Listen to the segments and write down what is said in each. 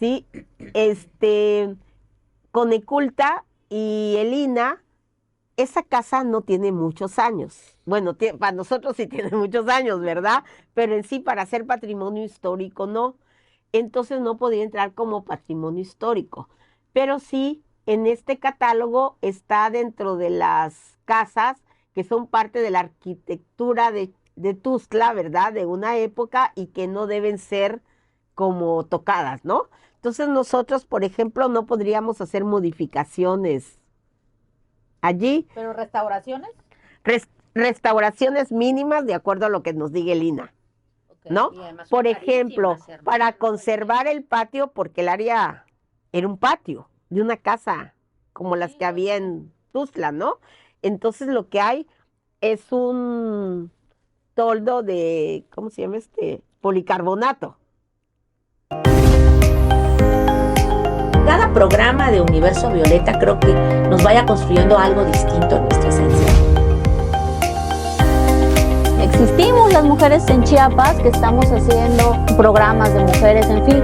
Sí, este, Coneculta y el INA, esa casa no tiene muchos años. Bueno, para nosotros sí tiene muchos años, ¿verdad? Pero en sí, para ser patrimonio histórico, no. Entonces no podía entrar como patrimonio histórico. Pero sí, en este catálogo está dentro de las casas que son parte de la arquitectura de Tuzla, ¿verdad? De una época y que no deben ser como tocadas, ¿no? Entonces nosotros, por ejemplo, no podríamos hacer modificaciones allí, ¿Pero restauraciones? restauraciones mínimas de acuerdo a lo que nos diga el INA, Ok, ¿no? y además son Por ejemplo, carísimas, hermano. para conservar el patio, porque el área era un patio de una casa como las Sí, que lo había sé. en Tuzla, ¿no? Entonces lo que hay es un toldo de, ¿cómo se llama este? Policarbonato. Cada programa de Universo Violeta creo que nos vaya construyendo algo distinto en nuestra esencia. Existimos las mujeres en Chiapas que estamos haciendo programas de mujeres, en fin.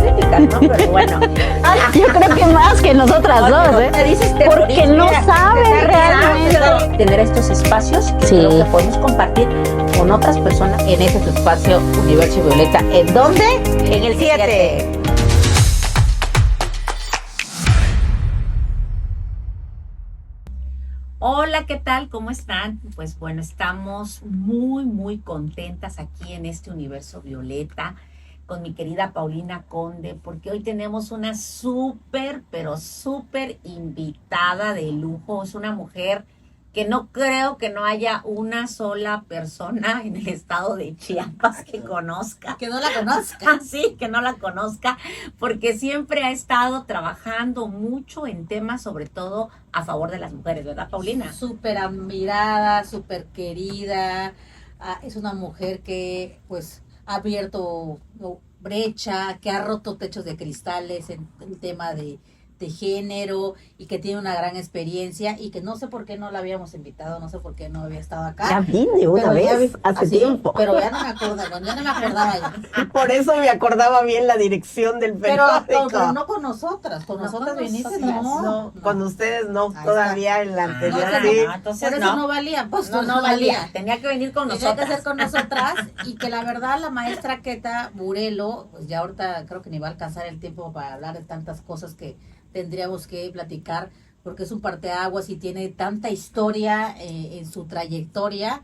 Críticas, ¿no? Pero bueno. Yo creo que más que nosotras dos, ¿eh? Te dices Porque no saben realmente. Tener estos espacios que Sí. creo que podemos compartir con otras personas en este tu espacio Universo Violeta. ¿En dónde? En el 7. Hola, ¿qué tal? ¿Cómo están? Pues bueno, estamos muy contentas aquí en este Universo Violeta con mi querida Paulina Conde, porque hoy tenemos una pero súper invitada de lujo. Es una mujer que no creo que no haya una sola persona en el estado de Chiapas que conozca. Que no la conozca. Sí, que no la conozca, porque siempre ha estado trabajando mucho en temas, sobre todo a favor de las mujeres, ¿verdad, Paulina? Súper admirada, súper querida. Es una mujer que pues ha abierto brecha, que ha roto techos de cristales en tema de género y que tiene una gran experiencia y que no sé por qué no la habíamos invitado, no sé por qué no había estado acá. Ya vine una vez, hace tiempo. Pero ya no me acordaba, ya no me acordaba ya. Por eso me acordaba bien la dirección del Pero periódico. no con nosotras, con nosotras con viniste, nosotras, no. Con ustedes no, Ahí todavía en la No, anterior. no, Sí. entonces por eso no valía, pues no valía, tenía que venir con Tenía que nosotras. ser con nosotras y que la verdad la maestra Queta Burelo, pues ya ahorita creo que ni va a alcanzar el tiempo para hablar de tantas cosas que tendríamos que platicar, porque es un parteaguas y tiene tanta historia en su trayectoria,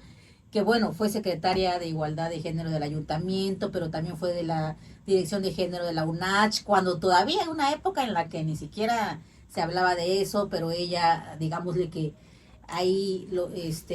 que bueno, fue secretaria de Igualdad de Género del Ayuntamiento, pero también fue de la Dirección de Género de la UNACH, cuando todavía en una época en la que ni siquiera se hablaba de eso, pero ella, digámosle que ahí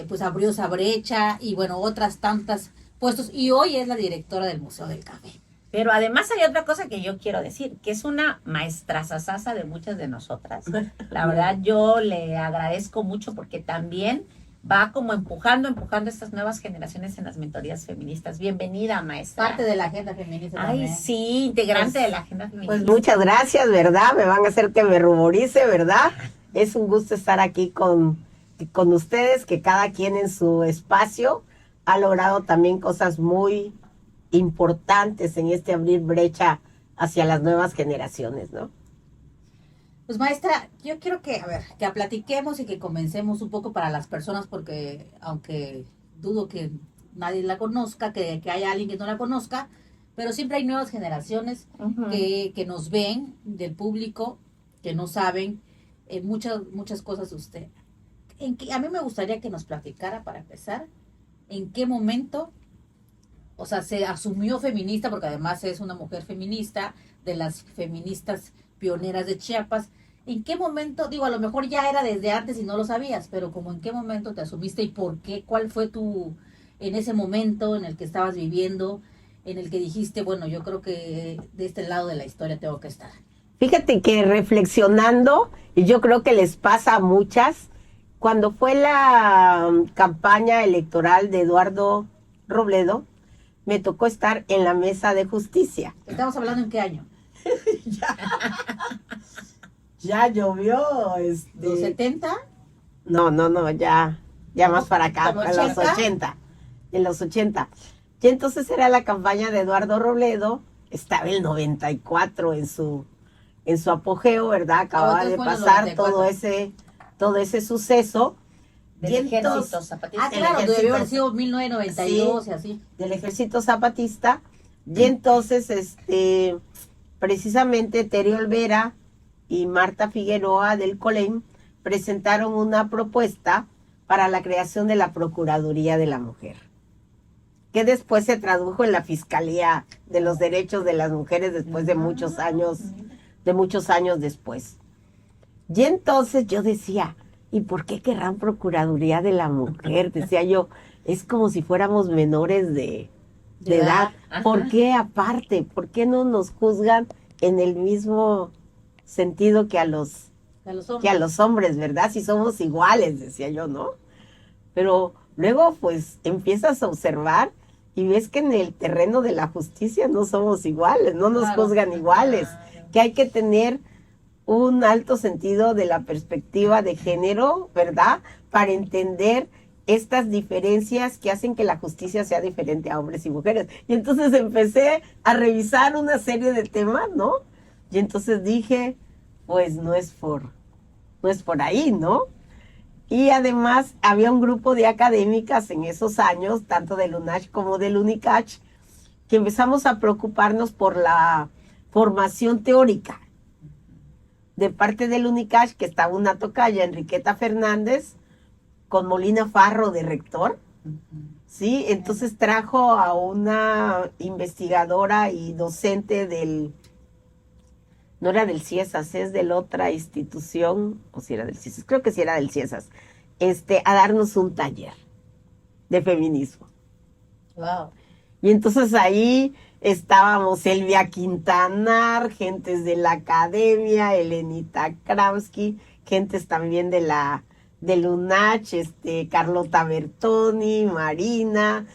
pues abrió esa brecha y bueno, otras tantas puestos, y hoy es la directora del Museo del Café. Pero además hay otra cosa que yo quiero decir, que es una maestrasasasa de muchas de nosotras. La verdad, yo le agradezco mucho porque también va como empujando estas nuevas generaciones en las mentorías feministas. Bienvenida, maestra. Parte de la agenda feminista. Ay, también. sí, integrante Pues, de la agenda feminista. Pues muchas gracias, ¿verdad? Me van a hacer que me ruborice, ¿verdad? Es un gusto estar aquí con ustedes, que cada quien en su espacio ha logrado también cosas muy importantes en este abrir brecha hacia las nuevas generaciones, ¿no? Pues maestra, yo quiero que, a ver, que platiquemos y que comencemos un poco para las personas, porque aunque dudo que nadie la conozca, que haya alguien que no la conozca, pero siempre hay nuevas generaciones que nos ven, del público, que no saben muchas cosas de usted. A mí me gustaría que nos platicara, para empezar, en qué momento, o sea, se asumió feminista, porque además es una mujer feminista, de las feministas pioneras de Chiapas. ¿En qué momento, digo, a lo mejor ya era desde antes y no lo sabías, pero como en qué momento te asumiste y por qué, cuál fue en ese momento en el que estabas viviendo, en el que dijiste, bueno, yo creo que de este lado de la historia tengo que estar? Fíjate que reflexionando, y yo creo que les pasa a muchas, cuando fue la campaña electoral de Eduardo Robledo, me tocó estar en la mesa de justicia. ¿Estamos hablando en qué año? Ya llovió. ¿Los 70? No, ya más para acá, ¿Como en los 80. En los 80. Y entonces era la campaña de Eduardo Robledo estaba el 94 en su apogeo, ¿verdad? Acababa de pasar todo ese suceso. Del ejército zapatista. Ah, claro, debió haber sido 1992 y así. Del ejército zapatista. Y entonces, precisamente Tere Olvera y Marta Figueroa del COLEM presentaron una propuesta para la creación de la Procuraduría de la Mujer, que después se tradujo en la Fiscalía de los Derechos de las Mujeres después de muchos años después. Y entonces yo decía, ¿y por qué querrán Procuraduría de la Mujer? Decía yo, es como si fuéramos menores de edad. ¿Por qué aparte? ¿Por qué no nos juzgan en el mismo sentido que a los hombres, ¿verdad? Si somos iguales, decía yo, ¿no? Pero luego pues empiezas a observar y ves que en el terreno de la justicia no somos iguales, no nos juzgan iguales, que hay que tener un alto sentido de la perspectiva de género, ¿verdad? Para entender estas diferencias que hacen que la justicia sea diferente a hombres y mujeres. Y entonces empecé a revisar una serie de temas, ¿no? Y entonces dije, pues no es por ahí, ¿no? Y además había un grupo de académicas en esos años, tanto del UNACH como del UNICACH, que empezamos a preocuparnos por la formación teórica. De parte del UNICACH, que estaba una tocaya, Enriqueta Fernández, con Molina Farro de rector, ¿sí? Entonces trajo a una investigadora y docente no era del CIESAS, es de la otra institución, o si era del CIESAS, creo que sí era del CIESAS, a darnos un taller de feminismo. Wow. Y entonces ahí estábamos Elvia Quintanar, gentes de la academia, Elenita Kramsky, gentes también del UNACH, Carlota Bertoni, Marina,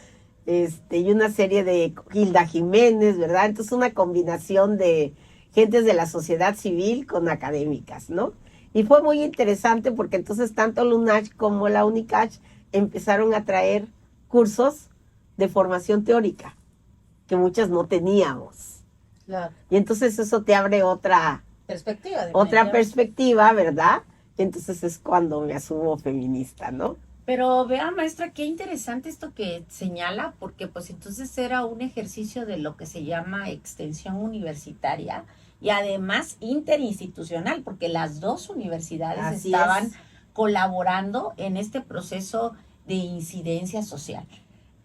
y una serie de Hilda Jiménez, ¿verdad? Entonces una combinación de gentes de la sociedad civil con académicas, ¿no? Y fue muy interesante porque entonces tanto el UNACH como la UNICACH empezaron a traer cursos de formación teórica, que muchas no teníamos. Claro. Y entonces eso te abre otra perspectiva, ¿verdad? Y entonces es cuando me asumo feminista, ¿no? Pero vea, maestra, qué interesante esto que señala, porque pues entonces era un ejercicio de lo que se llama extensión universitaria y además interinstitucional, porque las dos universidades estaban colaborando en este proceso de incidencia social.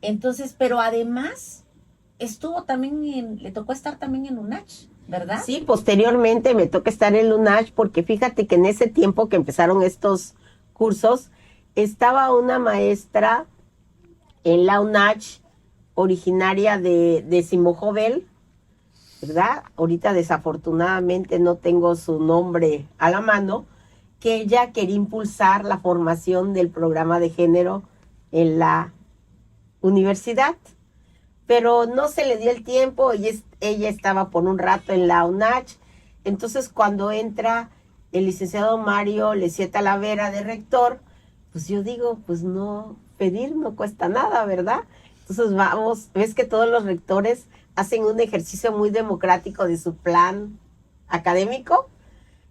Entonces, pero además estuvo también le tocó estar también en UNACH, ¿verdad? Sí, posteriormente me toca estar en UNACH porque fíjate que en ese tiempo que empezaron estos cursos, estaba una maestra en la UNACH originaria de Simojovel, ¿verdad? Ahorita desafortunadamente no tengo su nombre a la mano, que ella quería impulsar la formación del programa de género en la universidad, pero no se le dio el tiempo y ella estaba por un rato en la UNACH. Entonces cuando entra el licenciado Mario Lecieta Talavera de rector, pues yo digo, pues no, pedir no cuesta nada, ¿verdad? Entonces vamos, ves que todos los rectores hacen un ejercicio muy democrático de su plan académico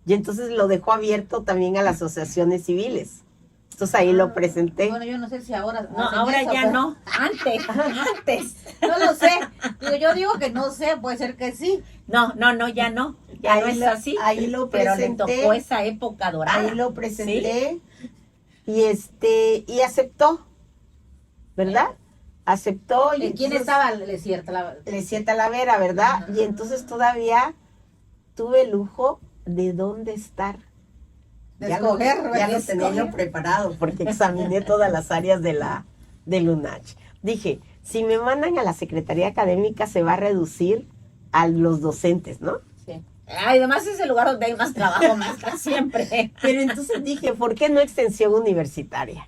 y entonces lo dejó abierto también a las asociaciones civiles. Entonces ahí lo presenté. Bueno, yo no sé si ahora... No, ahora ya pero... no, antes. No lo sé. Yo digo que no sé, puede ser que sí. No, ya no. Ya ahí no es así. Ahí lo presenté. Pero le tocó esa época dorada. Ahí lo presenté. ¿Sí? Y aceptó, ¿verdad? Aceptó. ¿Y quién estaba? Lecieta Talavera, ¿verdad? Y entonces todavía tuve el lujo de dónde estar. Ya lo tenía yo preparado porque examiné todas las áreas del UNACH. Dije, si me mandan a la Secretaría Académica se va a reducir a los docentes, ¿no? Sí. Además es el lugar donde hay más trabajo, maestra, siempre. Pero entonces dije, ¿por qué no extensión universitaria?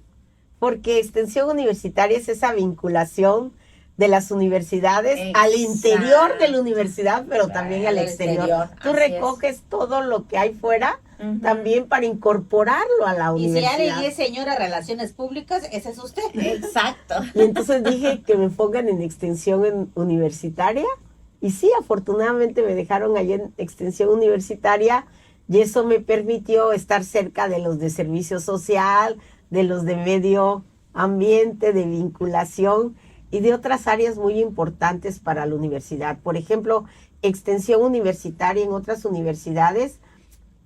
Porque extensión universitaria es esa vinculación de las universidades al interior de la universidad, pero también al exterior. Tú recoges todo lo que hay fuera, también para incorporarlo a la universidad. Y si alguien es señora Relaciones Públicas, ese es usted. Exacto. Y entonces dije que me pongan en extensión universitaria Y sí, afortunadamente me dejaron allí en Extensión Universitaria y eso me permitió estar cerca de los de servicio social, de los de medio ambiente, de vinculación y de otras áreas muy importantes para la universidad. Por ejemplo, Extensión Universitaria en otras universidades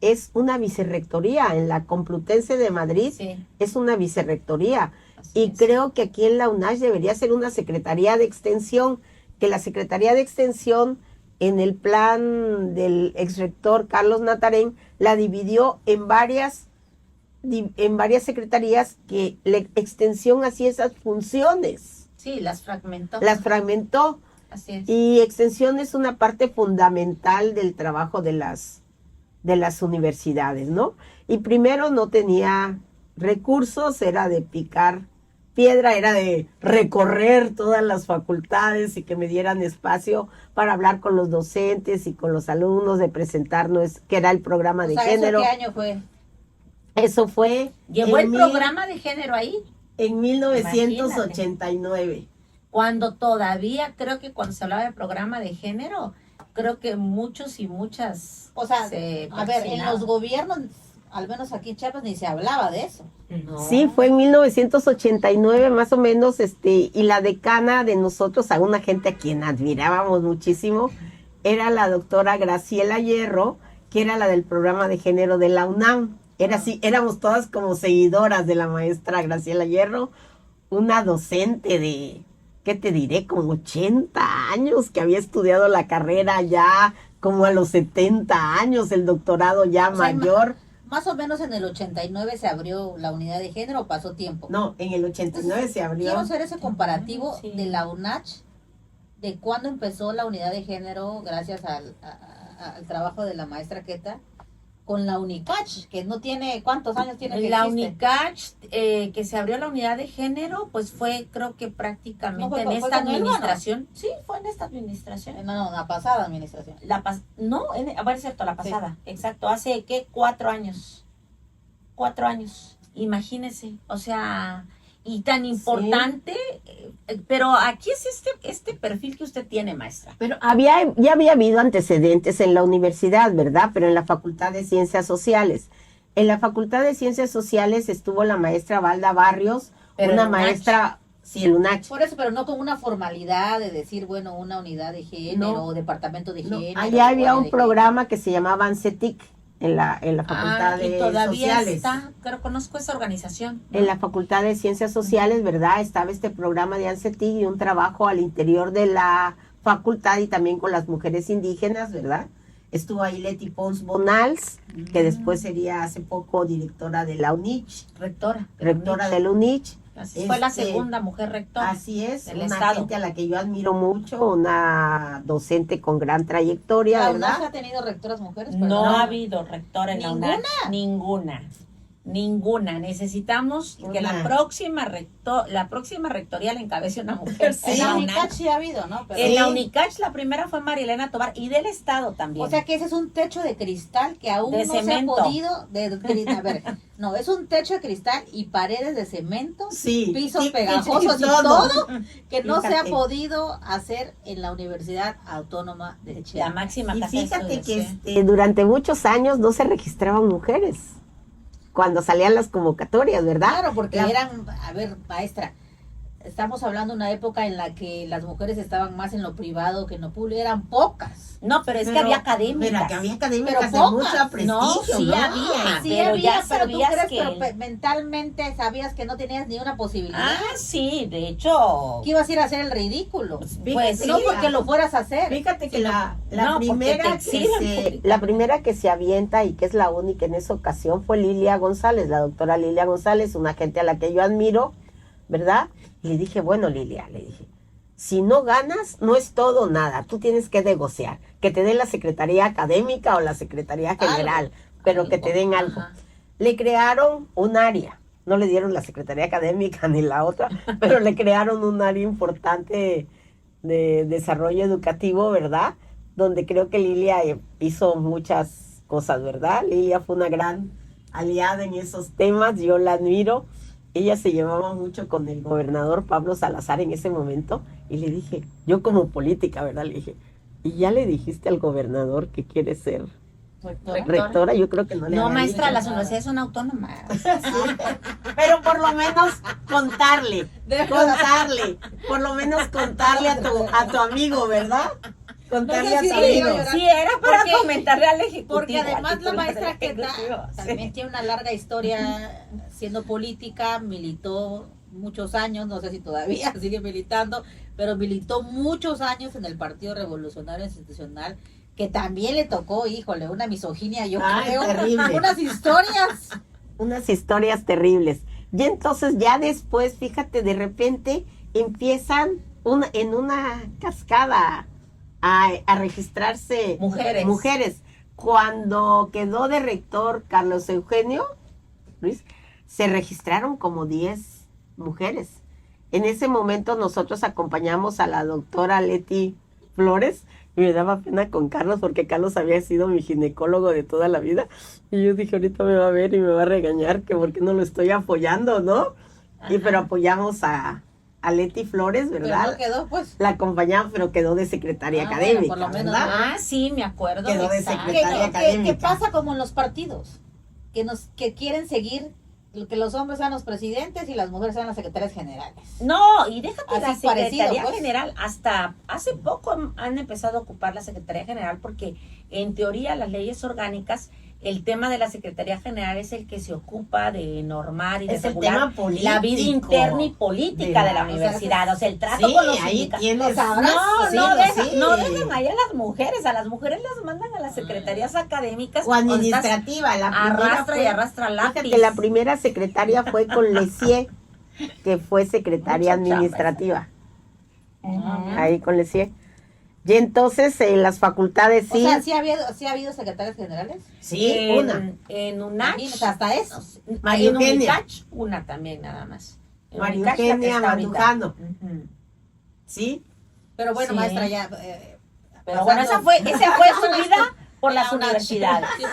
es una vicerrectoría. En la Complutense de Madrid Sí, es una vicerrectoría. así Y es. creo que aquí en la UNACH debería ser una Secretaría de Extensión, que la Secretaría de Extensión, en el plan del exrector Carlos Natarén, la dividió en varias secretarías que la Extensión hacía esas funciones, Sí, las fragmentó. las fragmentó. Así es. Y Extensión es una parte fundamental del trabajo de las universidades, ¿no? Y primero no tenía recursos, era de picar piedra, era de recorrer todas las facultades y que me dieran espacio para hablar con los docentes y con los alumnos, de presentarnos qué era el programa O de sea, género. ¿eso qué año fue? Eso fue Llevó en el mil- programa de género ahí, en 1989. cuando todavía, creo que cuando se hablaba de programa de género, creo que muchos y muchas O sea, se a ver, en persinaban. los gobiernos, al menos aquí en Chiapas, ni se hablaba de eso. No. Sí, fue en 1989 más o menos, y la decana de nosotros, a una gente a quien admirábamos muchísimo, era la doctora Graciela Hierro, que era la del programa de género de la UNAM. Era así, éramos todas como seguidoras de la maestra Graciela Hierro, una docente de, ¿qué te diré? Como 80 años, que había estudiado la carrera ya como a los 70 años, el doctorado ya O sea, mayor. Más o menos en el 89 se abrió la unidad de género, ¿o pasó tiempo? No, en el 89 se abrió. Quiero hacer ese comparativo Sí. de la UNACH, de cuándo empezó la unidad de género, gracias al trabajo de la maestra Queta, con la UNICACH, que no tiene, ¿cuántos años tiene que La existe? UNICACH, que se abrió la unidad de género, pues fue, creo que prácticamente No, fue en con- fue esta con Elba, ¿no? administración. Sí, fue en esta administración. No, la pasada administración. A ver, es cierto, la pasada. Exacto, hace, ¿qué? 4 años. 4 años. Imagínese, o sea, y tan importante, pero aquí es este perfil que usted tiene, maestra. Pero ya había habido antecedentes en la universidad, ¿verdad? Pero en la Facultad de Ciencias Sociales. En la Facultad de Ciencias Sociales estuvo la maestra Valda Barrios, Pero una el UNACH. maestra, sí, el UNACH. Por eso, pero no con una formalidad de decir, bueno, una unidad de género, No. o departamento de No, género. allá o había área un de programa que se llamaba ANCETIC en la Facultad y de todavía Sociales. está, creo, conozco esa organización. ¿no? En la Facultad de Ciencias Sociales, ¿verdad? Estaba este programa de ANCETIC y un trabajo al interior de la facultad y también con las mujeres indígenas, ¿verdad? Estuvo ahí Leti Pons Bonals, que después sería hace poco directora de la UNICH, Rectora. rectora de la UNICH. Así fue la Este, segunda mujer rectora. Así es, del una estado. gente a la que yo admiro mucho, una docente con gran trayectoria, ¿La ¿verdad? UNACH ha tenido rectoras mujeres? No Perdón. ha habido rectora en la UNACH. Ninguna. Necesitamos que la Una. próxima rectoría la encabece una mujer. Sí. En En la la UNICACH UNACH. sí ha habido, ¿no? Pero- En la UNICACH la primera fue Marilena Tobar y del estado también. O sea que ese es un techo de cristal que aún De no cemento. se ha podido. A ver, no, es un techo de cristal y paredes de cemento, Sí, pisos sí, pegajosos y todo. todo que no se ha Fíjate. podido hacer en la Universidad Autónoma de la Chiapas. máxima Y casa de fíjate estudios, que ¿sí? durante muchos años no se registraban mujeres cuando salían las convocatorias, ¿verdad? Claro, porque La- eran, a ver, maestra, estamos hablando de una época en la que las mujeres estaban más en lo privado que en lo público, eran pocas. No, pero es que Pero- había académicas. Pero que había académicas Pero de pocas. mucho prestigio, No, sí ¿no? había. Sí pero había, ya pero tú sabías crees, que- pero mentalmente sabías que no tenías ni una posibilidad. Ah, sí, de hecho. Que ibas a ir a hacer el ridículo. Pues sí, No porque lo fueras a hacer. Fíjate que Sí, la no, porque primera te que exigen se, publicar. la primera que se avienta y que es la única en esa ocasión fue Lilia González, la doctora Lilia González, una gente a la que yo admiro, ¿verdad? Y le dije, bueno, Lilia, le dije, si no ganas, no es todo o nada, tú tienes que negociar, que te den la Secretaría Académica o la Secretaría General, pero que te den algo. Ajá. Le crearon un área, no le dieron la Secretaría Académica ni la otra, pero le crearon un área importante de desarrollo educativo, ¿verdad? Donde creo que Lilia hizo muchas cosas, ¿verdad? Lilia fue una gran aliada en esos temas, yo la admiro. Ella se llevaba mucho con el gobernador Pablo Salazar en ese momento y le dije, yo como política, ¿verdad? Le dije, ¿Y ya le dijiste al gobernador que quiere ser Rectora. rectora? Yo creo que no le No, había maestra, dicho las nada. universidades son autónomas. Pero por lo menos contarle, por lo menos contarle a tu amigo, ¿verdad? Contarle No a sé tu si amigo. iba a llorar. Sí, era para Porque- comentarle al ejecutivo. Porque además al la titular maestra del Queta Ejecutivo, sí. también tiene una larga historia siendo política, militó muchos años, no sé si todavía sigue militando, pero militó muchos años en el Partido Revolucionario Institucional, que también le tocó, híjole, una misoginia, yo Ay, creo, terrible. unas historias. Unas historias terribles. Y entonces ya después, fíjate, de repente empiezan en una cascada a registrarse Mujeres. Cuando quedó de rector Carlos Eugenio Luis, se registraron como 10 mujeres. En ese momento nosotros acompañamos a la doctora Leti Flores y me daba pena con Carlos porque Carlos había sido mi ginecólogo de toda la vida. Y yo dije, ahorita me va a ver y me va a regañar que por qué no lo estoy apoyando, ¿no? Pero apoyamos a Leti Flores, Pero ¿verdad? no quedó, pues. La acompañamos, pero quedó de secretaria Ah, académica, bueno, por lo menos, ¿verdad? Ah, sí, me acuerdo. Quedó de exacto. secretaria académica. Que pasa como en los partidos, que quieren seguir que los hombres sean los presidentes y las mujeres sean las secretarias generales. No, y déjate Así la Secretaría parecido, pues. General, hasta hace poco han empezado a ocupar la Secretaría General porque en teoría las leyes orgánicas, el tema de la Secretaría General es el que se ocupa de normar y de Es el regular tema político. la vida interna y política de la o sea, universidad, o sea, el trato Sí, con los ahí sindicatos. tienes. No, Sí, no, sí. no dejan ahí a las mujeres las mandan a las secretarías académicas O administrativa, la primera arrastra y fue- arrastra lápiz. Fíjate, la primera secretaria fue con Lesier, que fue secretaria Mucha chamba administrativa. Ujú. Ahí con Lesier. Y entonces en las facultades O sí. sea, ¿sí ha habido secretarias generales? Sí, en, una. En UNACH. Imagínate, hasta eso. María En Eugenia. Unicach, una también nada más. En María Unicach, la que Eugenia está ahorita. Mandujano. Ujú. Sí. Pero bueno, Sí. maestra, ya. Pero bueno, esa fue su vida por las universidades. Sí,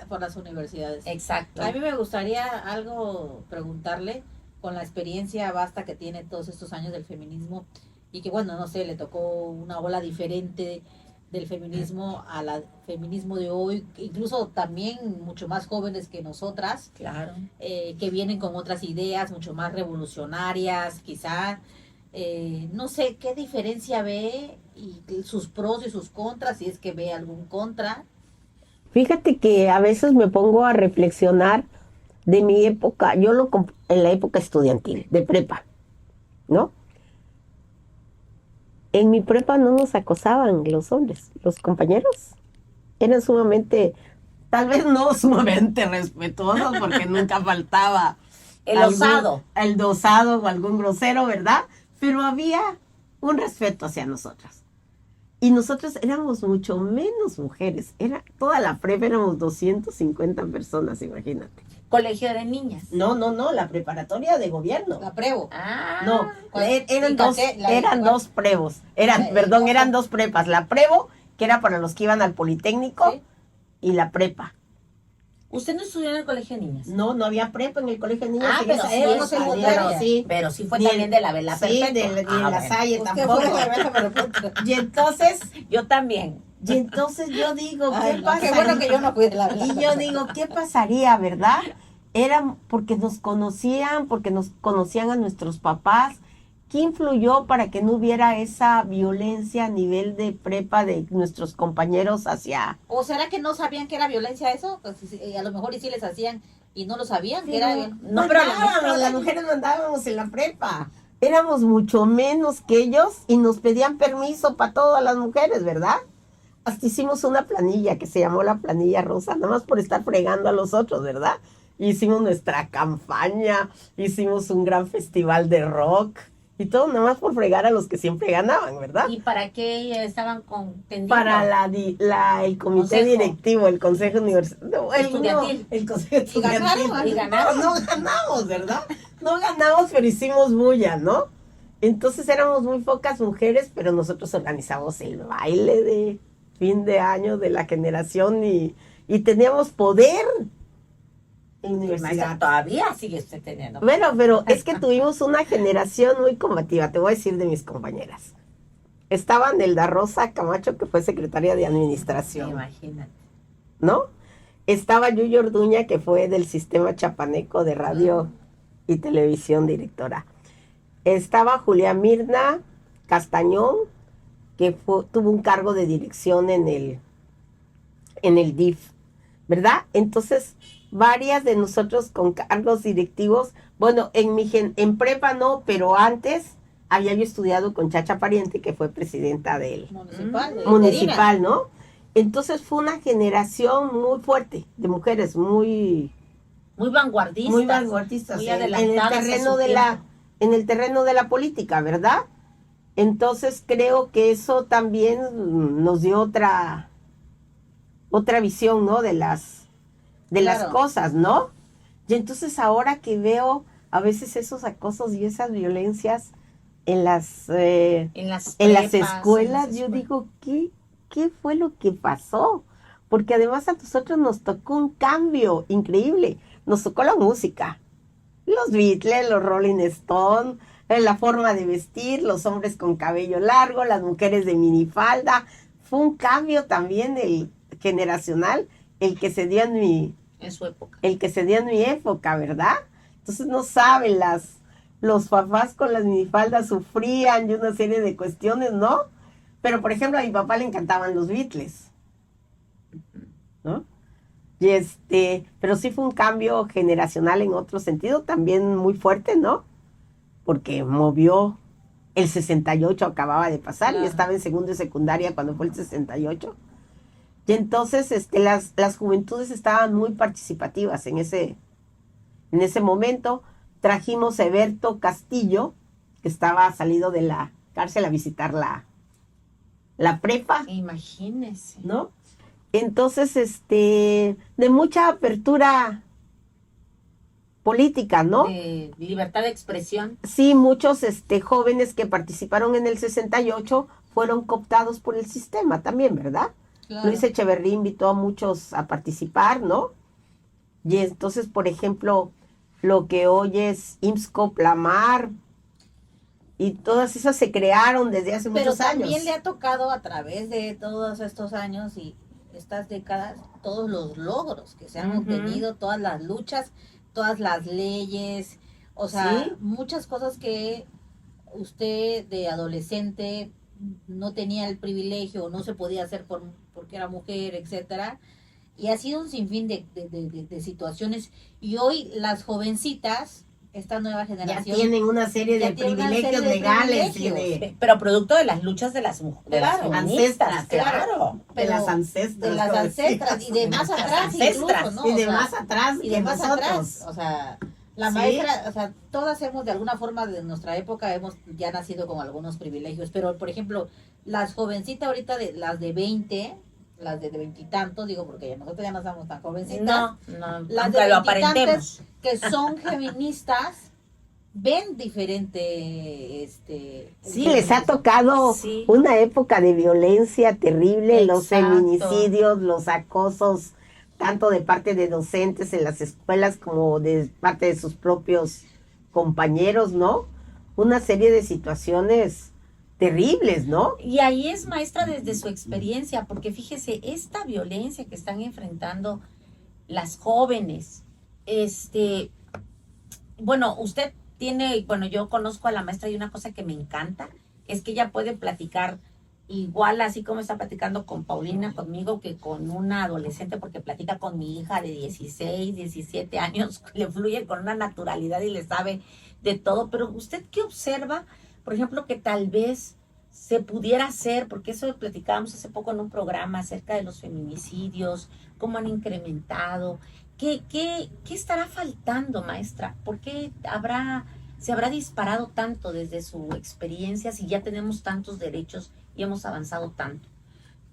por las universidades. Exacto. A mí me gustaría algo preguntarle con la experiencia vasta que tiene todos estos años del feminismo y que bueno, no sé, le tocó una ola diferente del feminismo al feminismo de hoy, incluso también mucho más jóvenes que nosotras, Claro. que vienen con otras ideas mucho más revolucionarias, quizá. No sé qué diferencia ve y sus pros y sus contras, si es que ve algún contra. Fíjate que a veces me pongo a reflexionar de mi época, en la época estudiantil, de prepa, ¿no? En mi prepa no nos acosaban los hombres, los compañeros. Eran sumamente, tal vez no sumamente respetuosos, porque nunca faltaba El osado. el dosado o algún grosero, ¿verdad? Pero había un respeto hacia nosotras. Y nosotros éramos mucho menos mujeres. Toda la prepa éramos 250 personas, imagínate. Colegio de niñas. No, la preparatoria de gobierno. La Prevo. Ah. No, eran Sí, dos, caché, eran igual. dos prevos. Eran dos prepas. La prevo, que era para los que iban al Politécnico, Sí. y la prepa. ¿Usted no estudió en el colegio de niñas? No había prepa en el colegio de niños. Ah, en pero esa sí, época, secundaria. sí. Pero sí fue Ni también de la vela Sí, perpetua. ni en la bueno. Salle Usted tampoco. fue de la Vela Perpetua. Y entonces Yo también. yo digo, Ay, ¿qué no, pasa? qué bueno que yo no fui de la Vela Y yo Perpetua. digo, ¿qué pasaría, verdad? Era porque nos conocían a nuestros papás. ¿Qué influyó para que no hubiera esa violencia a nivel de prepa de nuestros compañeros hacia... ¿O será que no sabían que era violencia eso? Pues, a lo mejor y sí les hacían y no lo sabían que era violencia. No, pero las mujeres mandábamos en la prepa. Éramos mucho menos que ellos y nos pedían permiso para todas las mujeres, ¿verdad? Hasta hicimos una planilla que se llamó la planilla rosa, nada más por estar fregando a los otros, ¿verdad? Hicimos nuestra campaña, hicimos un gran festival de rock y todo nada más por fregar a los que siempre ganaban, ¿verdad? ¿Y para qué estaban contendiendo? Para el comité Consejo. directivo, el consejo universitario, Estudiantil. el consejo estudiantil. ganaron, y ganaron. No ganamos, ¿verdad? No ganamos, pero hicimos bulla, ¿no? Entonces éramos muy pocas mujeres, pero nosotros organizamos el baile de fin de año de la generación y teníamos poder en Maestra, universidad. todavía sigue usted teniendo. Bueno, pero es que tuvimos una generación muy combativa, te voy a decir de mis compañeras. Estaba Nelda Rosa Camacho, que fue secretaria de administración, Imagínate. ¿no? Estaba Yuyo Orduña, que fue del sistema chapaneco de radio y televisión, directora. Estaba Julia Mirna Castañón, que tuvo un cargo de dirección en el DIF, ¿verdad? Entonces, varias de nosotros con cargos directivos, bueno, en prepa no, pero antes había yo estudiado con Chacha Pariente, que fue presidenta del municipal, ¿no? Entonces fue una generación muy fuerte de mujeres, muy vanguardistas. Muy vanguardistas, muy en el adelantadas terreno a su de en el terreno de la política, ¿verdad? Entonces creo que eso también nos dio otra visión, ¿no? De las cosas, ¿no? Y entonces ahora que veo a veces esos acosos y esas violencias en las escuelas, yo digo, ¿qué fue lo que pasó? Porque además a nosotros nos tocó un cambio increíble. Nos tocó la música, los Beatles, los Rolling Stones, la forma de vestir, los hombres con cabello largo, las mujeres de minifalda. Fue un cambio también generacional, el que se dio en su época. El que se dio en mi época, ¿verdad? Entonces no saben, los papás con las minifaldas sufrían de una serie de cuestiones, ¿no? Pero por ejemplo a mi papá le encantaban los Beatles, ¿no? Y pero sí fue un cambio generacional en otro sentido, también muy fuerte, ¿no? Porque movió el 68, acababa de pasar, Claro. Yo estaba en segundo de secundaria cuando fue el 68. Y entonces las juventudes estaban muy participativas en ese momento. Trajimos a Eberto Castillo, que estaba salido de la cárcel a visitar la prepa, Imagínese. ¿no? Entonces, de mucha apertura política, ¿no? De libertad de expresión. Sí, muchos jóvenes que participaron en el 68 fueron cooptados por el sistema también, ¿verdad? Claro. Luis Echeverría invitó a muchos a participar, ¿no? Y entonces, por ejemplo, lo que hoy es IMSCOP, La Mar, y todas esas se crearon desde hace Pero muchos años. también le ha tocado a través de todos estos años y estas décadas, todos los logros que se han obtenido, todas las luchas, todas las leyes, o sea, Sí. muchas cosas que usted de adolescente no tenía el privilegio o no se podía hacer porque era mujer, etcétera. Y ha sido un sinfín de situaciones. Y hoy las jovencitas, esta nueva Ya generación, tienen una serie de ya tienen una privilegios serie de legales privilegios. Pero producto de las luchas de las Claro. feministas, Ancestras, claro. de las ancestras. de las como ancestras y de más Las atrás ancestras, incluso, ¿no? y O de sea, más atrás y que de más nosotros. atrás, o sea, la Sí. maestra, o sea, todas hemos de alguna forma de nuestra época hemos ya nacido con algunos privilegios, pero por ejemplo, las jovencitas ahorita las de 20, las de 20 y tantos, digo porque nosotros ya no somos tan jovencitas, No, las aunque de lo 20 y aparentemos. tantas que son feministas ven diferente Sí, les ha tocado Sí. una época de violencia terrible, los Exacto. feminicidios, los acosos, tanto de parte de docentes en las escuelas como de parte de sus propios compañeros, ¿no? Una serie de situaciones terribles, ¿no? Y ahí es, maestra, desde su experiencia, porque fíjese, esta violencia que están enfrentando las jóvenes, bueno, usted bueno, yo conozco a la maestra y una cosa que me encanta es que ella puede platicar igual, así como está platicando con Paulina, conmigo, que con una adolescente, porque platica con mi hija de 16, 17 años, le fluye con una naturalidad y le sabe de todo. Pero usted, ¿qué observa? Por ejemplo, que tal vez se pudiera hacer, porque eso platicábamos hace poco en un programa acerca de los feminicidios, cómo han incrementado. ¿Qué estará faltando, maestra? ¿Por qué se habrá disparado tanto desde su experiencia si ya tenemos tantos derechos y hemos avanzado tanto?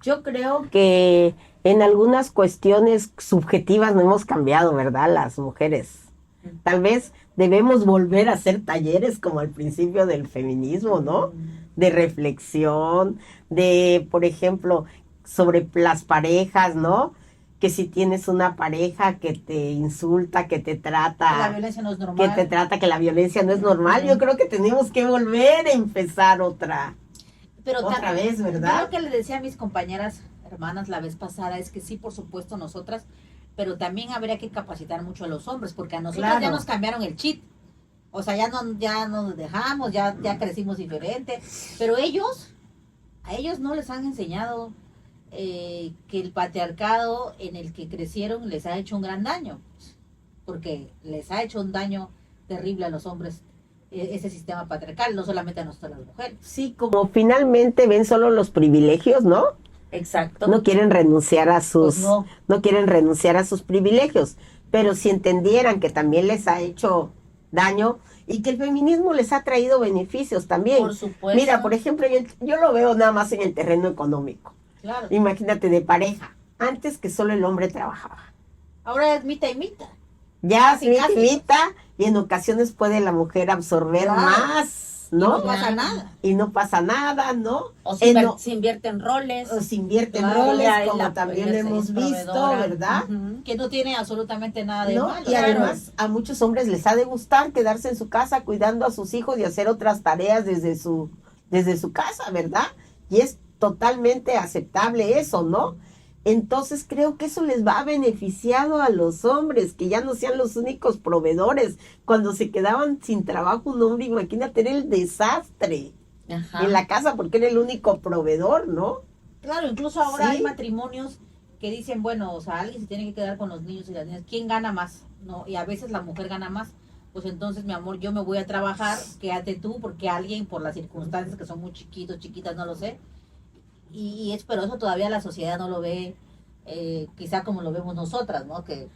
Yo creo que en algunas cuestiones subjetivas no hemos cambiado, ¿verdad? Las mujeres. Tal vez debemos volver a hacer talleres como al principio del feminismo, ¿no? De reflexión, por ejemplo, sobre las parejas, ¿no? Que si tienes una pareja que te insulta, que te trata, la violencia no es normal. que la violencia no es normal, yo creo que tenemos que volver a empezar otra Pero otra vez, yo ¿verdad? lo que le decía a mis compañeras hermanas la vez pasada es que sí, por supuesto, nosotras, pero también habría que capacitar mucho a los hombres, porque a nosotros ya Claro. nos cambiaron el chip. O sea, ya nos dejamos, ya crecimos diferente. Pero a ellos no les han enseñado que el patriarcado en el que crecieron les ha hecho un gran daño. Porque les ha hecho un daño terrible a los hombres ese sistema patriarcal, no solamente a nosotros las mujeres. Sí, como finalmente ven solo los privilegios, ¿no? Exacto. No quieren renunciar a sus, Pues no. no quieren renunciar a sus privilegios, pero si entendieran que también les ha hecho daño y que el feminismo les ha traído beneficios también. Por supuesto. Mira, por ejemplo, yo lo veo nada más en el terreno económico. Claro. Imagínate de pareja, antes que solo el hombre trabajaba. Ahora es mitad y mitad. Ya Casi, casi. mitad y en ocasiones puede la mujer absorber Claro. más, Y ¿no? no pasa nada. Y no pasa nada, ¿no? O No- se invierte en roles. o se invierte en Claro, roles, ya es como la- también ella lo hemos es visto, proveedora. ¿verdad? Ujú. Que no tiene absolutamente nada de ¿No? malo. Y además a muchos hombres les ha de gustar quedarse en su casa cuidando a sus hijos y hacer otras tareas desde su casa, ¿verdad? Y es totalmente aceptable eso, ¿no? Entonces creo que eso les va beneficiado a los hombres, que ya no sean los únicos proveedores. Cuando se quedaban sin trabajo un hombre, imagínate, era el desastre Ajá. en la casa porque era el único proveedor, ¿no? Claro, incluso ahora Sí. hay matrimonios que dicen, bueno, o sea, alguien se tiene que quedar con los niños y las niñas. ¿Quién gana más? No, y a veces la mujer gana más. Pues entonces, mi amor, yo me voy a trabajar, quédate tú, porque alguien, por las circunstancias que son muy chiquitos, chiquitas, no lo sé. Y es, pero eso todavía la sociedad no lo ve, quizá como lo vemos nosotras, ¿no? Que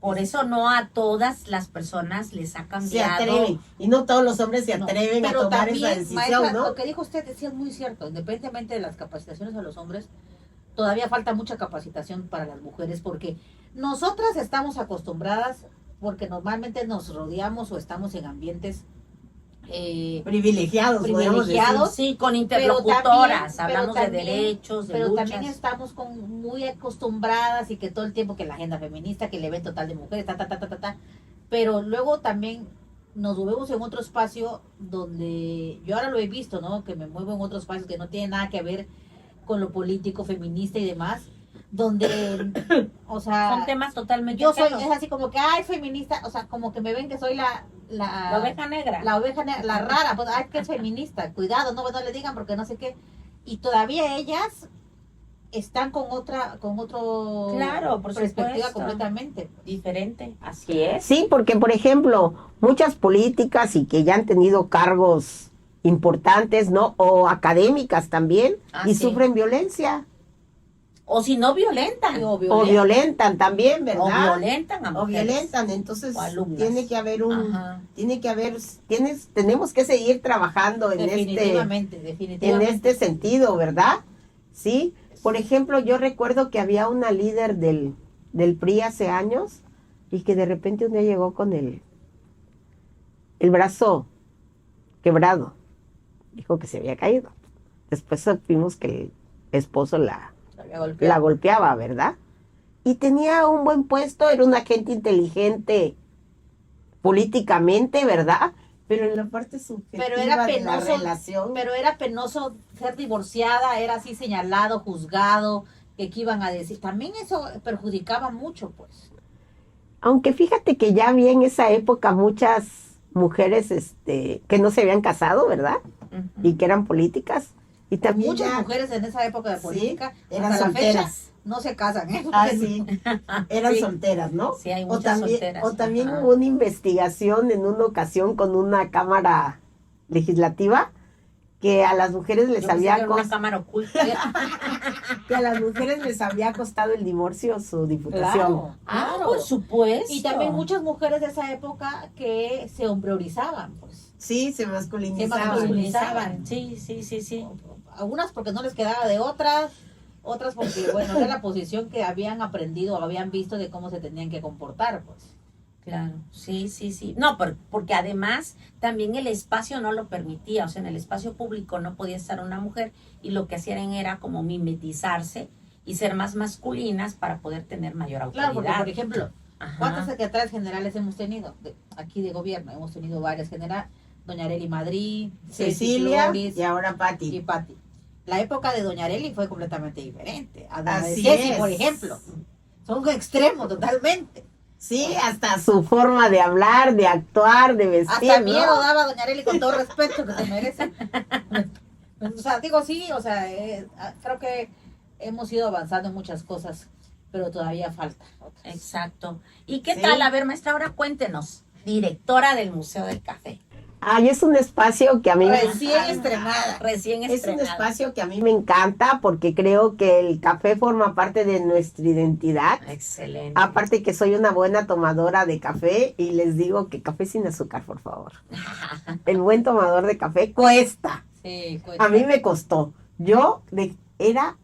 Por eso no a todas las personas les ha Se cambiado. atreven. Y no todos los hombres se no. atreven a Pero tomar también, esa decisión, maestra, ¿no? lo que dijo usted sí es muy cierto, independientemente de las capacitaciones a los hombres, todavía falta mucha capacitación para las mujeres, porque nosotras estamos acostumbradas, porque normalmente nos rodeamos o estamos en ambientes Privilegiados, podríamos privilegiados, Sí, con pero interlocutoras, también- hablamos pero de también- derechos, de pero luchas. también estamos muy acostumbradas y que todo el tiempo que la agenda feminista, que el evento tal de mujeres, pero luego también nos movemos en otro espacio donde yo ahora lo he visto, ¿no? Que me muevo en otro espacio que no tiene nada que ver con lo político, feminista y demás, donde, o sea, Son temas totalmente yo soy, ajenos. es así como que, ay, feminista, o sea, como que me ven que soy la oveja negra. la oveja negra, la rara, pues, ay, que es feminista, cuidado, no le digan porque no sé qué. Y todavía ellas están con otro Claro, por perspectiva supuesto. completamente. Diferente, así es. Sí, porque por ejemplo, muchas políticas y que ya han tenido cargos importantes, ¿no? O académicas también, Ah, y sí. sufren violencia. O si no violentan. O O violenta. violentan también, O ¿verdad? violentan a O mujeres. violentan, entonces O alumnas. tiene que haber Ajá. tenemos que seguir trabajando en Definitivamente. en este sentido, ¿verdad? Sí. Por ejemplo, yo recuerdo que había una líder del PRI hace años y que de repente un día llegó con el brazo quebrado. Dijo que se había caído. Después supimos que el esposo la golpeaba, ¿verdad? Y tenía un buen puesto, era una gente inteligente políticamente, ¿verdad? Pero en la parte subjetiva Pero era de la penoso, relación. pero era penoso ser divorciada, era así señalado, juzgado, que qué iban a decir. También eso perjudicaba mucho, pues. Aunque fíjate que ya había en esa época muchas mujeres que no se habían casado, ¿verdad? Ujú. Y que eran políticas. Y también Muchas ya- mujeres en esa época de Sí, política eran hasta la fecha solteras. no se casan, ¿eh? Ah, sí, eran Sí. solteras, ¿no? Sí, hay O muchas también, solteras. o también Ajá. hubo una investigación en una ocasión con una cámara legislativa que a las mujeres les Yo pensé había que era una cos- cámara oculta. que a las mujeres les había costado el divorcio su diputación. Ah, Claro. por supuesto. Y también muchas mujeres de esa época que se hombrerizaban, pues. Sí, se Se masculinizaban. masculinizaban. Sí. Algunas porque no les quedaba de otras porque, bueno, era la posición que habían aprendido o habían visto de cómo se tenían que comportar, pues. Claro, sí. No, porque además también el espacio no lo permitía, o sea, en el espacio público no podía estar una mujer y lo que hacían era como mimetizarse y ser más masculinas para poder tener mayor autoridad. Claro, porque, por ejemplo, Ajá. ¿cuántas secretarias generales hemos tenido? Aquí de gobierno, hemos tenido varias generales. Doña Arely Madrid, Cecilia Flores y ahora y Pati. Pati. La época de Doña Arely fue completamente diferente. A la de Así Ceci, es. por ejemplo. Son extremos totalmente. Sí, hasta su forma de hablar, de actuar, de vestir, Hasta ¿no? miedo daba Doña Arely, con todo respeto que se merece. O sea, digo sí, o sea, creo que hemos ido avanzando en muchas cosas, pero todavía falta otras. Exacto. ¿Y qué Sí. tal? A ver, maestra, ahora cuéntenos, directora del Museo del Café. Ay, es un espacio que a mí Recién me estrenada. Recién Es un estrenada. espacio que a mí me encanta porque creo que el café forma parte de nuestra identidad. Excelente. Aparte que soy una buena tomadora de café y les digo que café sin azúcar, por favor. El buen tomador de café cuesta. Sí, pues, A mí me costó. Era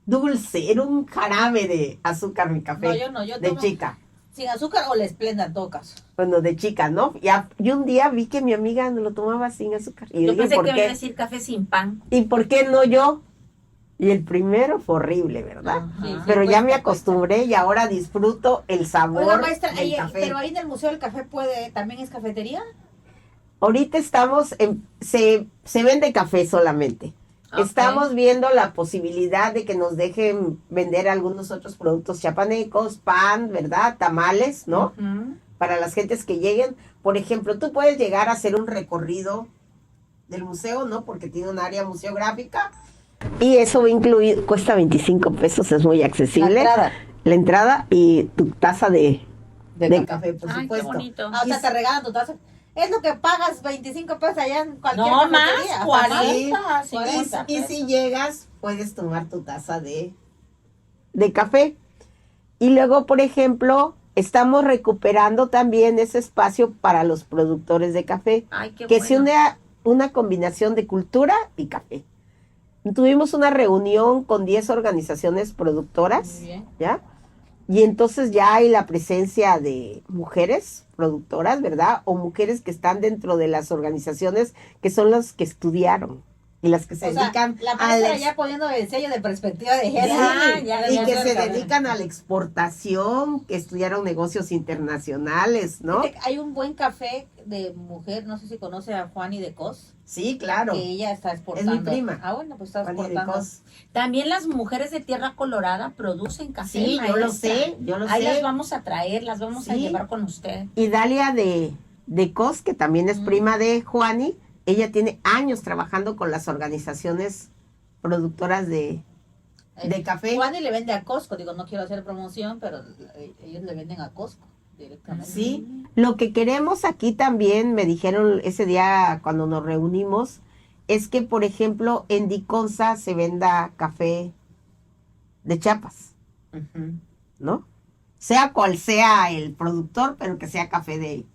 dulce, era un jarabe de azúcar mi café. No, yo no, yo de tomo chica. sin azúcar o la esplenda en todo caso. Bueno, de chica, ¿no? Y un día vi que mi amiga lo tomaba sin azúcar. Y Yo dije, pensé ¿por que me iba a qué? decir café sin pan. ¿Y por qué no yo? Y el primero fue horrible, ¿verdad? Ajá. Sí, Pero ya cuesta, me acostumbré y ahora disfruto el sabor Oiga, maestra, del café. pero ahí en el Museo del Café también es cafetería. Ahorita se vende café solamente. Ok. Estamos viendo la posibilidad de que nos dejen vender algunos otros productos chapanecos, pan, ¿verdad? Tamales, ¿no? Ujú. Para las gentes que lleguen. Por ejemplo, tú puedes llegar a hacer un recorrido del museo, ¿no? Porque tiene un área museográfica. Y eso va incluido, cuesta 25 pesos, es muy accesible. La entrada y tu taza de café, por Ay, qué supuesto. bonito. O sea, te regalan tu taza. Es lo que pagas 25 pesos allá en cualquier No cafetería. más, 40, Sí. 50 Y pesos. si llegas, puedes tomar tu taza de café. Y luego, por ejemplo, estamos recuperando también ese espacio para los productores de café, Ay, qué que bueno. se une a una combinación de cultura y café. Tuvimos una reunión con 10 organizaciones productoras, Muy bien. ¿ya? Y entonces ya hay la presencia de mujeres productoras, ¿verdad? O mujeres que están dentro de las organizaciones que son las que estudiaron y las que se O sea, dedican la a maestra ya poniendo el sello de perspectiva de género. Ya, y ya, que ya, se ya. dedican a la exportación, que estudiaron negocios internacionales, ¿no? Fíjate que hay un buen café de mujer, no sé si conoce a Juani de Cos, Sí, claro. que ella está exportando. Es mi prima. Ah, bueno, pues está Juan y de exportando. Cos. También las mujeres de Tierra Colorada producen café. Sí, yo lo maestra. sé, yo lo Ahí sé. las vamos a traer, las vamos a Sí. llevar con usted. Y Dalia de Cos, que también es prima de Juani, ella tiene años trabajando con las organizaciones productoras de café. Juani le vende a Costco, digo, no quiero hacer promoción, pero ellos le venden a Costco directamente. Sí, lo que queremos aquí también, me dijeron ese día cuando nos reunimos, es que, por ejemplo, en Diconsa se venda café de Chiapas, ¿no? Sea cual sea el productor, pero que sea café de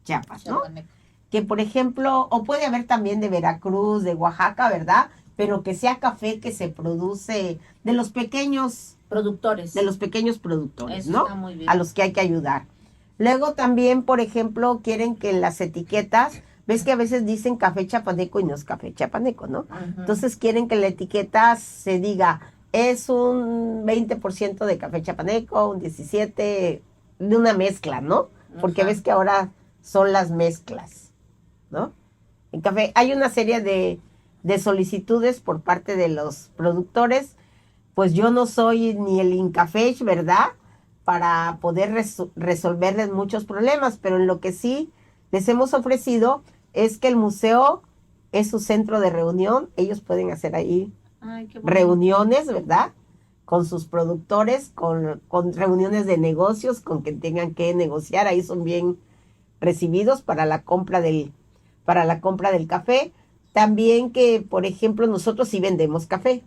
Chiapas, ¿no? Chapaneco. Que, por ejemplo, o puede haber también de Veracruz, de Oaxaca, ¿verdad? Pero que sea café que se produce de los pequeños Productores. productores, Eso ¿no? está muy bien. A los que hay que ayudar. Luego también, por ejemplo, quieren que en las etiquetas, ves que a veces dicen café chapaneco y no es café chapaneco, ¿no? Ujú. Entonces quieren que en la etiqueta se diga, es un 20% de café chapaneco, un 17% de una mezcla, ¿no? Porque Ajá. ves que ahora son las mezclas, ¿no? En café hay una serie de solicitudes por parte de los productores, pues yo no soy ni el Incafé, ¿verdad? Para poder resolverles muchos problemas, pero en lo que sí les hemos ofrecido es que el museo es su centro de reunión, ellos pueden hacer ahí Ay, qué bonito. reuniones, ¿verdad? Con sus productores, con reuniones de negocios, con que tengan que negociar, ahí son bien recibidos para la compra del café. También que, por ejemplo, nosotros sí vendemos café.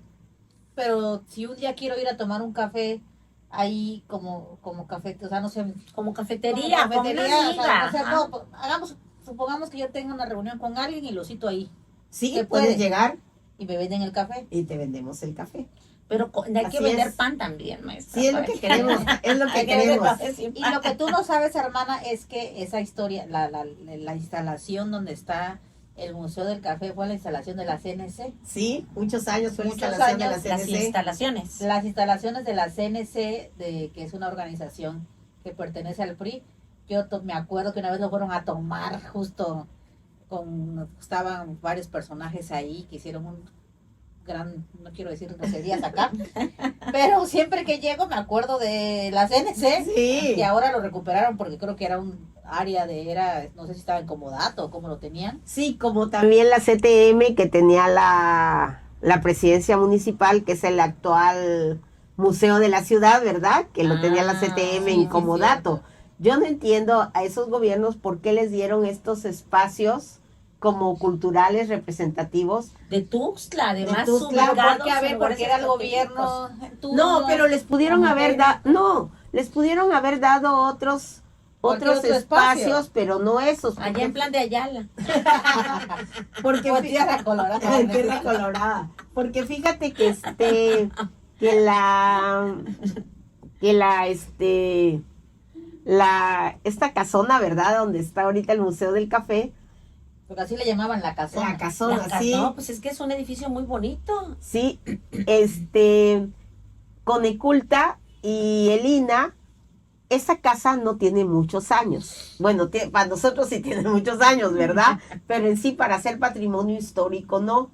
Pero si un día quiero ir a tomar un café ahí como café, o sea, no sé, Como cafetería, como como una o sea, amiga. no sé, Ajá. supongamos que yo tengo una reunión con alguien y lo cito ahí Sí, Se puedes puede. llegar y me venden el café. y te vendemos el café. Pero hay que Así vender es. pan también, maestra. Sí, es lo para que queremos, es lo Hay que que vender queremos. café sin Y pan. lo que tú no sabes, hermana, es que esa historia, la instalación donde está el Museo del Café fue la instalación de la CNC. Sí, muchos años fue la Muchos instalación de la años, Las CNC. instalaciones. Las instalaciones de la CNC, que es una organización que pertenece al PRI, yo me acuerdo que una vez lo fueron a tomar justo estaban varios personajes ahí que hicieron no quiero decir groserías acá, pero siempre que llego me acuerdo de la CNC, Sí. y ahora lo recuperaron porque creo que era un área no sé si estaba en comodato o cómo lo tenían. Sí, como también la CTM que tenía la presidencia municipal, que es el actual museo de la ciudad, ¿verdad? Que lo tenía la CTM sí, en comodato. cierto. Yo no entiendo a esos gobiernos por qué les dieron estos espacios como culturales representativos. De Tuxtla, además, Tuxtla, ubicados Porque, a ver, en lugares porque era el estratégicos. gobierno. No, pero les pudieron haber dado, no. les pudieron haber dado otros Cualquier otro espacios, espacio. pero no esos. Allá en plan de Ayala. Porque O Tierra Colorada. En Tierra Colorada. Porque fíjate que que la esta casona, ¿verdad? Donde está ahorita el Museo del Café. Porque así le llamaban la casona. La casona, sí. No, pues es que es un edificio muy bonito. Sí, Coneculta y el INA, esa casa no tiene muchos años. Bueno, para nosotros sí tiene muchos años, ¿verdad? Pero en sí, para ser patrimonio histórico, no.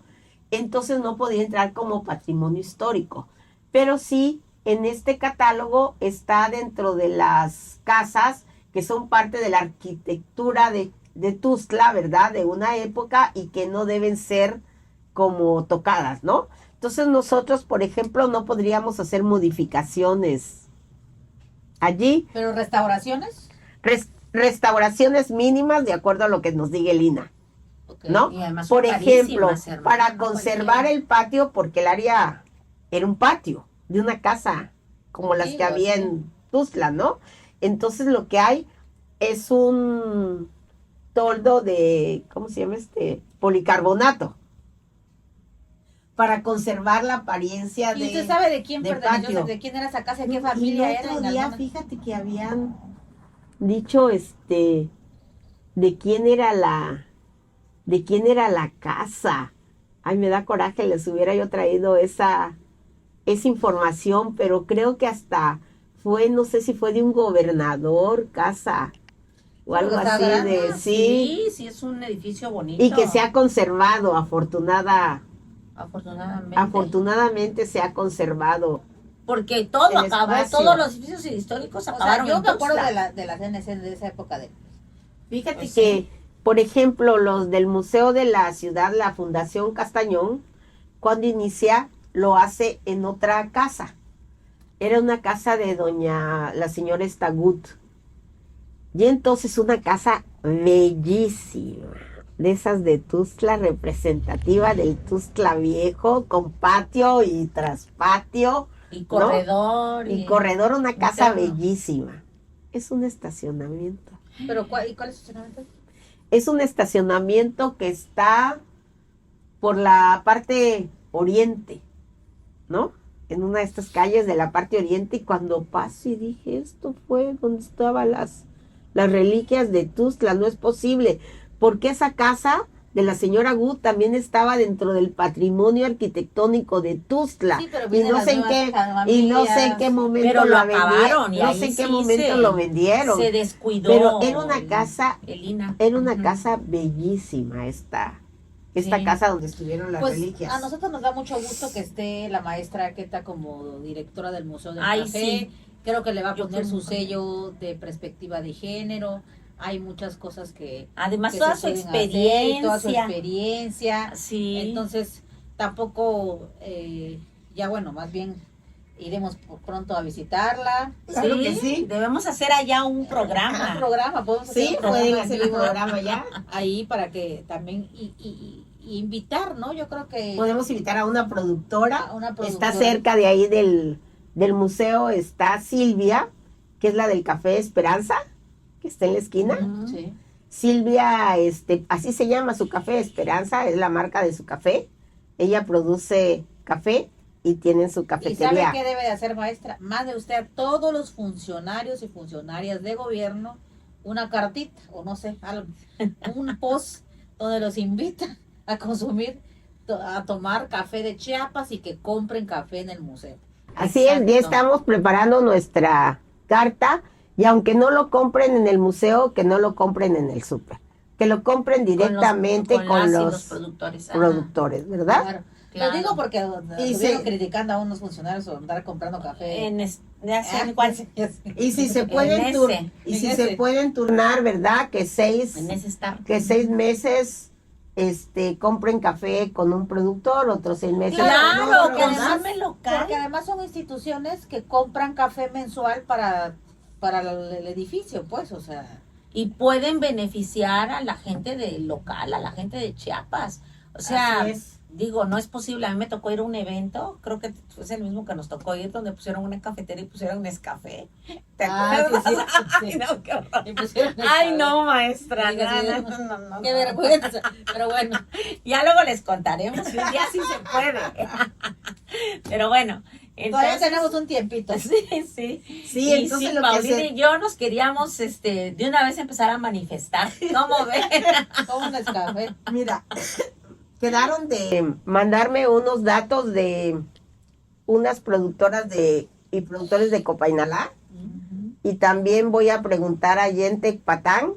Entonces no podía entrar como patrimonio histórico. Pero sí, en este catálogo está dentro de las casas que son parte de la arquitectura de Tuxtla, ¿verdad? De una época y que no deben ser como tocadas, ¿no? Entonces nosotros, por ejemplo, no podríamos hacer modificaciones allí. Pero restauraciones. Restauraciones mínimas de acuerdo a lo que nos diga el INA, Ok. ¿no? Y además son Por ejemplo, carísimas, hermana, para no conservar cualquiera. el patio, porque el área era un patio de una casa como las que Antigua, había sí. en Tuxtla, ¿no? Entonces lo que hay es un toldo de, ¿cómo se llama policarbonato, para conservar la apariencia ¿Y de... usted sabe de quién de perteneció? patio. ¿De quién era esa casa? ¿De No, qué familia y el era? otro en día, alguna? fíjate que habían dicho, de quién era la casa. Ay, me da coraje, les hubiera yo traído esa información, pero creo que hasta fue, no sé si fue de un gobernador, casa, o algo Porque está así grande. de, sí, Sí, es un edificio bonito. y que se ha conservado, Afortunadamente. afortunadamente se ha conservado. Porque todo el acabó, espacio. todos los edificios históricos O sea, acabaron yo en me acuerdo Tuxtla. de la CNC de esa época de... Fíjate Pues que, sí. por ejemplo, los del Museo de la Ciudad, la Fundación Castañón, cuando inicia, lo hace en otra casa. Era una casa de la señora Stagut. Y entonces una casa bellísima, de esas de Tuxtla, representativa del Tuxtla viejo, con patio y traspatio, Y corredor. y corredor, una casa interno. bellísima. Es un estacionamiento. Pero ¿y cuál es su estacionamiento? Es un estacionamiento que está por la parte oriente, ¿no? En una de estas calles de la parte oriente, y cuando paso y dije, esto fue donde estaban las reliquias de Tuxtla, no es posible, porque esa casa de la señora Gut también estaba dentro del patrimonio arquitectónico de Tuxtla. Sí, pero y vienen no las sé en nuevas qué familias. momento Pero lo la acabaron, y no ahí sé en qué sí momento lo vendieron. Se descuidó. Pero era una casa, el INA. era una Ujú. casa bellísima esta Sí. casa donde estuvieron las Pues reliquias. a nosotros nos da mucho gusto que esté la maestra Queta como directora del Museo del Ay, Café. sí. Creo que le va a Yo poner fui su muy sello de perspectiva de género. Hay muchas cosas que Además, que toda se su pueden hacer, experiencia. toda su experiencia. Sí. Entonces, tampoco, ya bueno, más bien iremos pronto a visitarla. Claro que sí. Debemos hacer allá un programa. Un programa, podemos hacer Sí, un programa pueden en hacer un vivo programa ya. ahí para que también y invitar, ¿no? Yo creo que Podemos invitar a una productora. a una productora. Está cerca de ahí del museo, está Silvia, que es la del Café Esperanza, que está en la esquina. Ujú. Sí. Silvia, así se llama su café, Esperanza, es la marca de su café. Ella produce café y tiene su ¿Y sabe cafetería. qué debe de hacer, maestra? Mande usted a todos los funcionarios y funcionarias de gobierno una cartita, o no sé, algo, un post donde los invita a consumir, a tomar café de Chiapas y que compren café en el museo. Así es, ya Exacto. estamos preparando nuestra carta, y aunque no lo compren en el museo, que no lo compren en el súper, que lo compren directamente con las y los productores. Ajá. productores, ¿verdad? Claro. Lo digo porque Y estuvieron sí. criticando a unos funcionarios por andar comprando café. Ya sé Ah, en cuál, Y si se En pueden ese. y si En se ese. pueden turnar, ¿verdad? Que en ese está. 6 meses compren café con un productor, otros 6 meses con Claro, otro, porque ¿verdad? consume local. Porque además son instituciones que compran café mensual para el edificio, pues, o sea. Y pueden beneficiar a la gente del local, a la gente de Chiapas. O sea, Así es. digo, no es posible. A mí me tocó ir a un evento, creo que es el mismo que nos tocó ir, donde pusieron una cafetería y pusieron Nescafé. ¿Te acuerdas? Sí, sí, Ay, sí. no, qué horror. Y pusieron el Ay, café. no, maestra. Sí, sí, No, no, no, no, Qué no. vergüenza. Pero bueno, Ya luego les contaremos si un día sí se puede. Pero bueno, todavía entonces, tenemos un tiempito. sí, sí. Sí, Y entonces sí, lo que Paulina hace- y yo nos queríamos de una vez empezar a manifestar. ¿Cómo ven? Como un Nescafé. Mira, quedaron de mandarme unos datos de unas productoras y productores de Copainalá. Y también voy a preguntar a Yente Patán,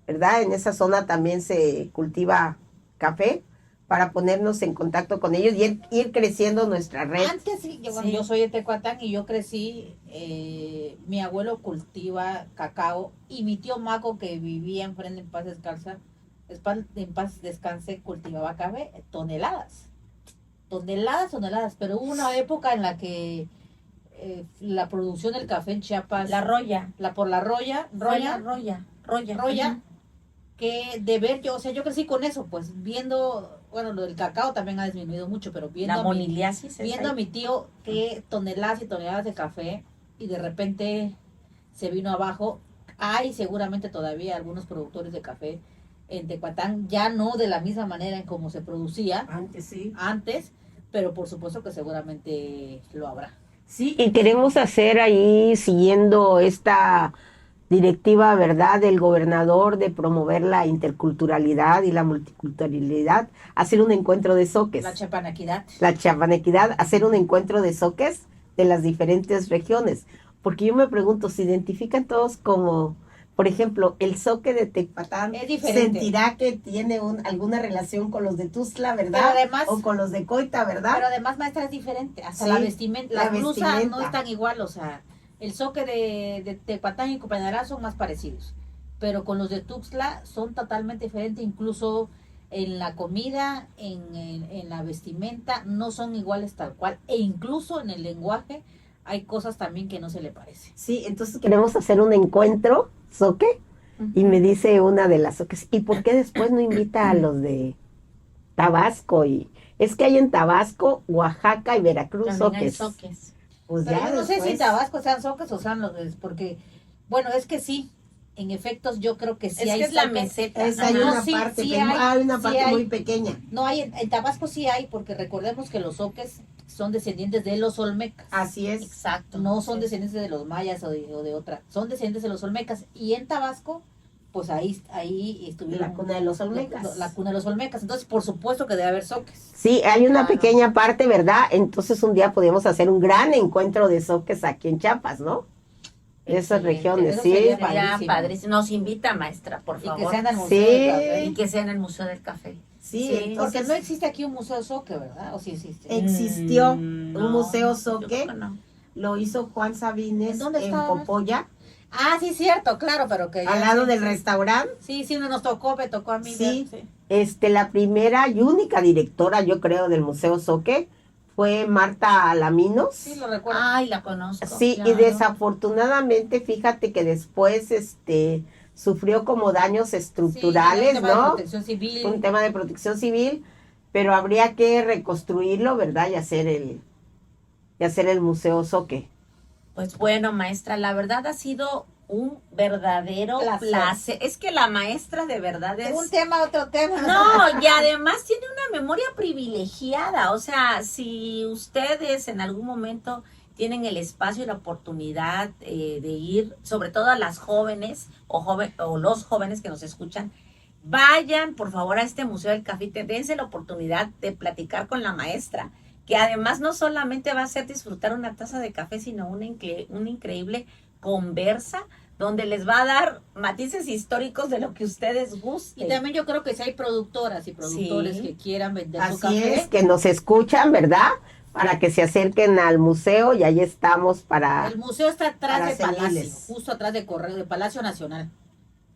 ¿verdad? En esa zona también se cultiva café, para ponernos en contacto con ellos y ir creciendo nuestra red. Antes sí, yo, Sí. yo soy de Tecuatán y yo crecí, mi abuelo cultiva cacao y mi tío Maco que vivía enfrente en en paz descanse, cultivaba café, toneladas, pero hubo una época en la que la producción del café en Chiapas, La roya. por la roya, Roya. que de ver yo, o sea, yo crecí con eso, pues viendo, bueno, lo del cacao también ha disminuido mucho, pero viendo La a mi, moniliasis. es viendo a ahí. mi tío que toneladas y toneladas de café y de repente se vino abajo. Hay seguramente todavía algunos productores de café en Tecuatán, ya no de la misma manera en como se producía Antes sí. antes, pero por supuesto que seguramente lo habrá. Sí, y queremos hacer ahí, siguiendo esta directiva, ¿verdad?, del gobernador de promover la interculturalidad y la multiculturalidad, hacer un encuentro de soques. La chapanaquidad. La chapanequidad, hacer un encuentro de soques de las diferentes regiones. Porque yo me pregunto, ¿se identifican todos como, por ejemplo, el soque de Tecpatán Es diferente. sentirá que tiene alguna relación con los de Tuzla, ¿verdad? Pero además- o con los de Coita, ¿verdad? Pero además, maestra, es diferente. Hasta Sí, la vestimenta, la las blusas vestimenta. no están igual, o sea, el soque de Tepatán y Copainalá son más parecidos. Pero con los de Tuxtla son totalmente diferentes, incluso en la comida, en la vestimenta, no son iguales tal cual. E incluso en el lenguaje hay cosas también que no se le parecen. Sí, entonces queremos hacer un encuentro, soque, y me dice una de las soques, ¿y por qué después no invita a los de Tabasco? Y es que hay en Tabasco, Oaxaca y Veracruz También hay soques. soques. Pues Pero ya yo no sé si después- en Tabasco sean soques o sean los porque, bueno, es que sí, en efectos yo creo que sí Es hay que es la soques. meseta. Es, hay Ajá. una sí, parte, sí hay una sí parte hay. muy pequeña. No hay, en Tabasco sí hay, porque recordemos que los soques son descendientes de los olmecas. Así es. Exacto. No son Sí. descendientes de los mayas o de otra, son descendientes de los olmecas. Y en Tabasco, pues ahí estuvieron La cuna de los olmecas. La cuna de los olmecas. Entonces, por supuesto que debe haber soques. Sí, hay una Claro. pequeña parte, ¿verdad? Entonces un día podemos hacer un gran encuentro de soques aquí en Chiapas, ¿no? De esas Excelente, regiones, eso sí. sería Sería padrísimo. padrísimo. Nos invita, maestra, por Y que favor. sean al Museo Sí. del Café. Y que sea en el Museo del Café. Sí, Sí, entonces Porque no existe aquí un museo soque, ¿verdad? ¿O sí existe? existió No, un museo yo soque, creo que no. lo hizo Juan Sabines ¿En dónde en está? Popoya, Ah, sí, cierto, claro, pero que... al ya lado sí, del sí. restaurante. Sí, sí, me tocó a mí. Sí. ver, La primera y única directora, yo creo, del Museo Soque fue Marta Alaminos. Sí, lo recuerdo. Ay, la conozco. Sí, y claro. desafortunadamente, fíjate que después sufrió como daños estructurales, Sí, un tema de ¿no? protección civil. Un tema de protección civil, pero habría que reconstruirlo, ¿verdad? Y hacer el Museo Soque. Pues bueno, maestra, la verdad ha sido un verdadero Placer. placer. Es que la maestra de verdad es... Un tema, otro tema. No, y además tiene una memoria privilegiada. O sea, si ustedes en algún momento tienen el espacio y la oportunidad de ir, sobre todo a las jóvenes o los jóvenes que nos escuchan, vayan por favor a este Museo del Café, dense la oportunidad de platicar con la maestra, que además no solamente va a hacer disfrutar una taza de café, sino una increíble conversa donde les va a dar matices históricos de lo que ustedes gusten. Y también yo creo que si hay productoras y productores Sí. que quieran vender su Así café, es, que nos escuchan, ¿verdad? Para que se acerquen al museo y ahí estamos para... el museo está atrás para de Palacio, servirles. justo atrás de Correo, de Palacio Nacional.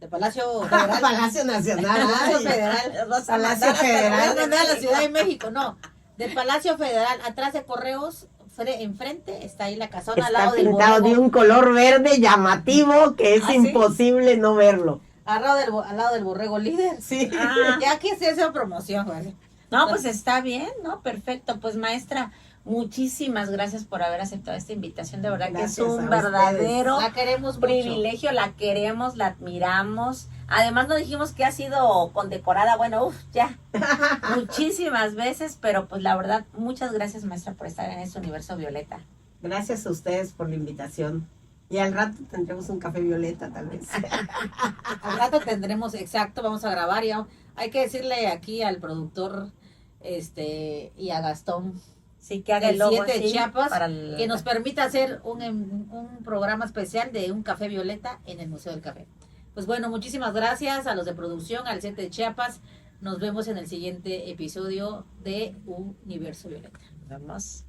De Palacio Federal. Palacio Nacional. Palacio ay. Federal. Los vas a Palacio mandar hasta Federal. la Voy a mandar a la México. Ciudad de México, no. De Palacio Federal, atrás de Correos, enfrente está ahí la casona al Está lado del pintado de borrego. un color verde llamativo que es ¿Ah, sí? imposible no verlo. Al lado del borrego líder. Sí. Ah, Ya que se hace promoción, güey. no, pues está bien, ¿no? Perfecto. Pues maestra, muchísimas gracias por haber aceptado esta invitación. De verdad Gracias que es a un ustedes. verdadero La queremos mucho. privilegio, la queremos, la admiramos. Además nos dijimos que ha sido condecorada, bueno, ya, muchísimas veces, pero pues la verdad, muchas gracias maestra por estar en este universo violeta. Gracias a ustedes por la invitación. Y al rato tendremos un café violeta, tal vez. Al rato tendremos, exacto, vamos a grabar. Hay que decirle aquí al productor y a Gastón Sí, que haga el el logo 7 de así Chiapas, para el- que nos permita hacer un programa especial de un café violeta en el Museo del Café. Pues bueno, muchísimas gracias a los de producción, al 7 de Chiapas. Nos vemos en el siguiente episodio de Universo Violeta. Vamos.